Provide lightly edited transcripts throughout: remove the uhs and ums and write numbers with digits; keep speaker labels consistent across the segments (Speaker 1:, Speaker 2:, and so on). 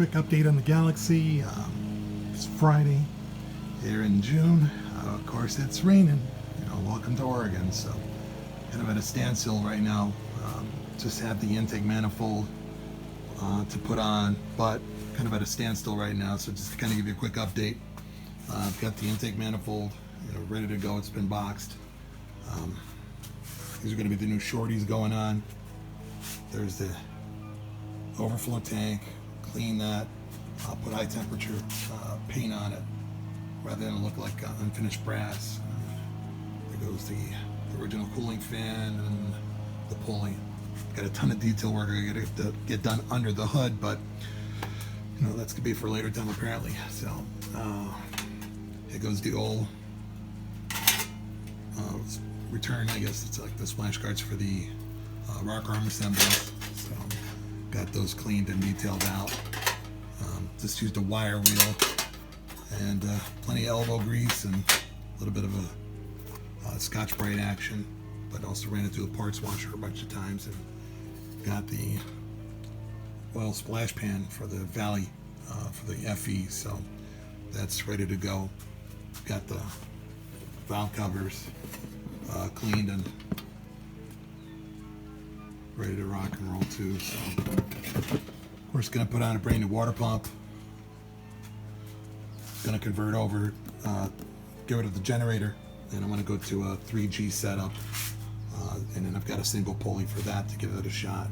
Speaker 1: quick update on the Galaxie. It's Friday here in June. Of course, it's raining. Welcome to Oregon. So, kind of at a standstill right now. Just have the intake manifold to put on, but kind of at a standstill right now. So, just to kind of give you a quick update, I've got the intake manifold, ready to go. It's been boxed. These are going to be the new shorties going on. There's the overflow tank. Clean that. I'll put high temperature paint on it rather than look like unfinished brass. There goes the original cooling fan and the pulley. Got a ton of detail work I got to get done under the hood, but that's gonna be for later time apparently. So here goes the old return. I guess it's like the splash guards for the rock arm assemblies. So got those cleaned and detailed out. Just used a wire wheel and plenty of elbow grease and a little bit of a Scotch-Brite action, but also ran it through the parts washer a bunch of times and got the oil splash pan for the Valley for the FE, so that's ready to go. Got the valve covers cleaned and ready to rock and roll too. So we're just gonna put on a brand new water pump. Gonna convert over, get rid of the generator, and I'm gonna go to a 3G setup, and then I've got a single pulley for that to give it a shot.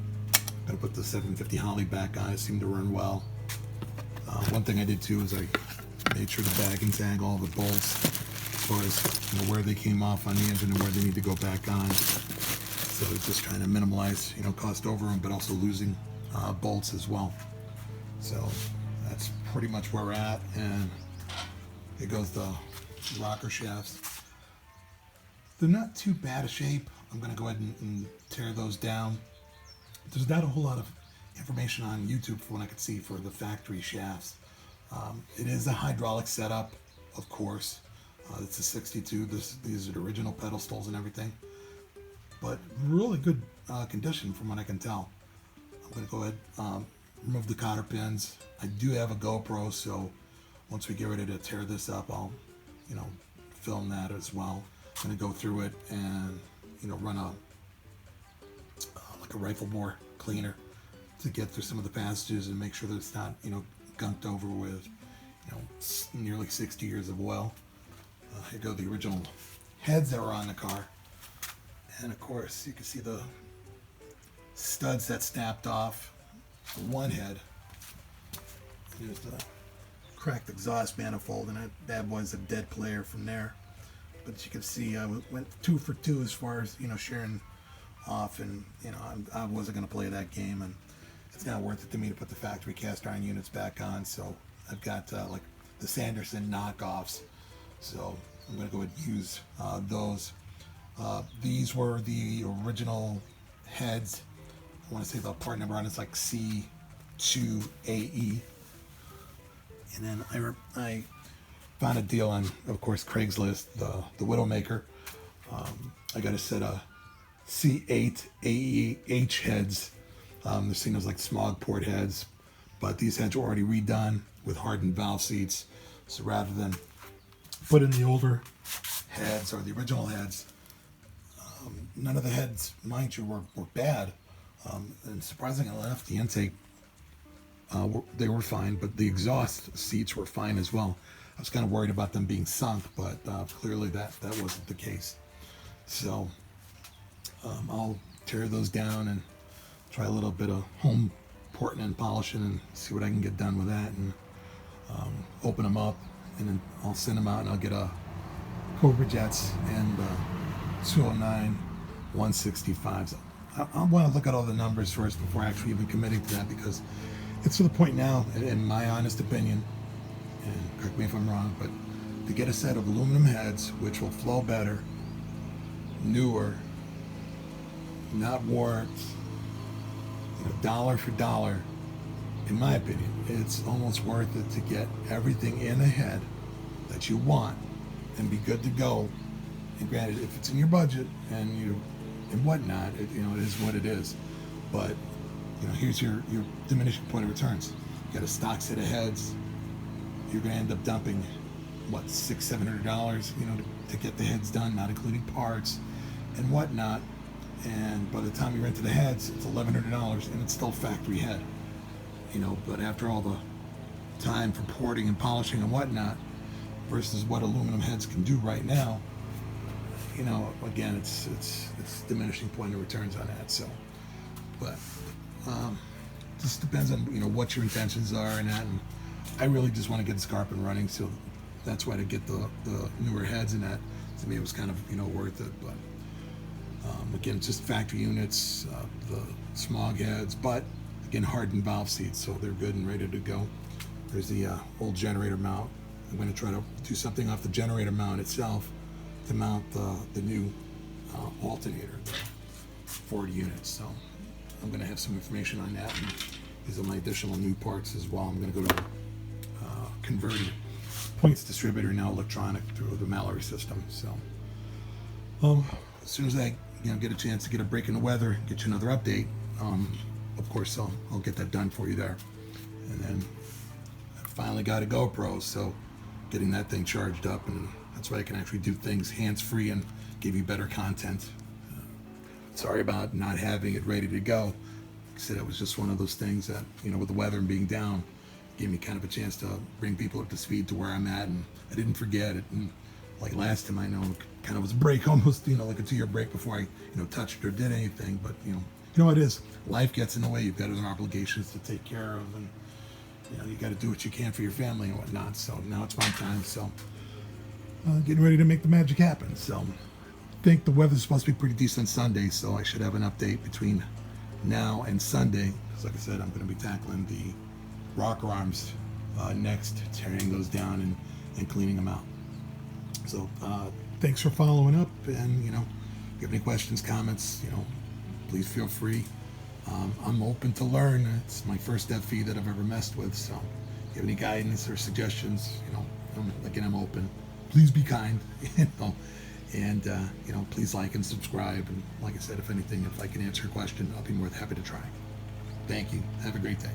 Speaker 1: Gonna put the 750 Holly back on. It seemed to run well. One thing I did too is I made sure to bag and tag all the bolts as far as where they came off on the engine and where they need to go back on. So just trying to minimize cost overrun, but also losing bolts as well. So that's pretty much where we're at, and here goes the rocker shafts. They're not too bad a shape. I'm going to go ahead and tear those down. There's not a whole lot of information on YouTube from what I could see for the factory shafts. It is a hydraulic setup, of course. It's a 62. These are the original pedestals and everything, but really good condition from what I can tell. I'm going to go ahead, remove the cotter pins. I do have a GoPro, so once we get ready to tear this up, I'll, film that as well. I'm going to go through it and, run like a rifle bore cleaner to get through some of the passages and make sure that it's not, gunked over with, nearly 60 years of oil. Here go the original heads that were on the car. And of course, you can see the studs that snapped off one head. Here's the cracked exhaust manifold, and that bad boy's a dead player from there. But you can see I went 2 for 2 as far as sharing off, and I wasn't going to play that game, and it's not worth it to me to put the factory cast iron units back on. So I've got like the Sanderson knockoffs, so I'm going to go ahead and use those. These were the original heads. I want to say the part number on it's like C2AE. And then I found a deal on, of course, Craigslist, the Widowmaker. I got a set of C8AEH heads. They're seen as like smog port heads, but these heads were already redone with hardened valve seats. So rather than put in the older heads or the original heads, none of the heads, mind you, were bad. And surprisingly enough, the intake, they were fine, but the exhaust seats were fine as well. I was kind of worried about them being sunk, but clearly that wasn't the case. So I'll tear those down and try a little bit of home porting and polishing and see what I can get done with that, and open them up, and then I'll send them out, and I'll get a Cobra Jets and 209 165s. I want to look at all the numbers first before actually even committing to that, because it's to the point now, in my honest opinion, and correct me if I'm wrong, but to get a set of aluminum heads which will flow better, newer, not warped, dollar for dollar, in my opinion, it's almost worth it to get everything in a head that you want and be good to go. And granted, if it's in your budget and whatnot, it is what it is. But here's your diminishing point of returns. You got a stock set of heads, you're going to end up dumping what, $600-700, you know, to get the heads done, not including parts and whatnot. And by the time you rent to the heads, it's $1,100, and it's still factory head, you know. But after all the time for porting and polishing and whatnot, versus what aluminum heads can do right now, you know, again, it's diminishing point of returns on that. So, but just depends on, you know, what your intentions are and that. And I really just want to get this car up and running, so that's why to get the newer heads and that, to me, it was kind of, you know, worth it. But again, it's just factory units, the smog heads, but again, hardened valve seats, so they're good and ready to go. There's the old generator mount. I'm going to try to do something off the generator mount itself to mount the new alternator, the Ford unit. So I'm going to have some information on that. And these are my additional new parts as well. I'm going to go to converted points distributor, now electronic, through the Mallory system. So as soon as I get a chance to get a break in the weather, get you another update, of course I'll get that done for you there. And then I finally got a GoPro, so getting that thing charged up, and that's why I can actually do things hands-free and give you better content. Sorry about not having it ready to go. Like I said, it was just one of those things that, you know, with the weather and being down, gave me kind of a chance to bring people up to speed to where I'm at, and I didn't forget it. And like last time, I know it kind of was a break, almost, you know, like a 2-year break before I, you know, touched or did anything. But you know what it is. Life gets in the way. You've got other obligations to take care of, and you know, you got to do what you can for your family and whatnot. So now it's my time. So getting ready to make the magic happen. So I think the weather's supposed to be pretty decent Sunday, so I should have an update between now and Sunday. Because like I said, I'm going to be tackling the rocker arms next, tearing those down and cleaning them out. So thanks for following up, and you know, if you have any questions, comments, you know, please feel free. I'm open to learn. It's my first FE that I've ever messed with, so if you have any guidance or suggestions, you know, I'm open. Please be kind, you know, and you know, please like and subscribe. And like I said, if anything, if I can answer a question, I'll be more than happy to try. Thank you. Have a great day.